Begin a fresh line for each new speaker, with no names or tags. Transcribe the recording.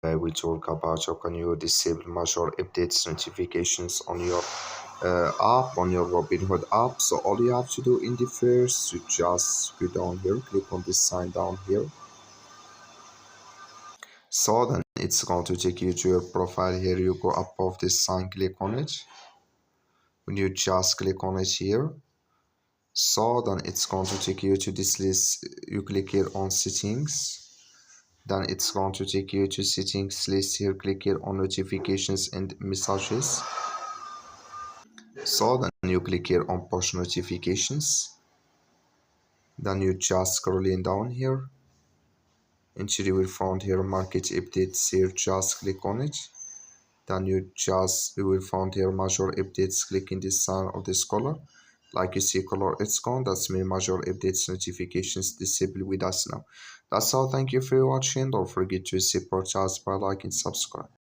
I will talk about how can you disable major updates notifications on your app, on your Robinhood app. So all you have to do in the first, you just go down here, click on this sign down here. So then it's going to take you to your profile here. You go above this sign, click on it. When you just click on it here, so then it's going to take you to this list. You click here on settings. Then it's going to take you to settings list here. Click here on notifications and messages. So then you click here on push notifications. Then you just scrolling down here until you will find here market updates here. Just click on it. Then you will find here major updates. Click in this sign of this color. Like you see color, it's gone. That's mean major updates notifications disabled with us now. That's all. Thank you for watching. Don't forget to support us by liking, subscribe.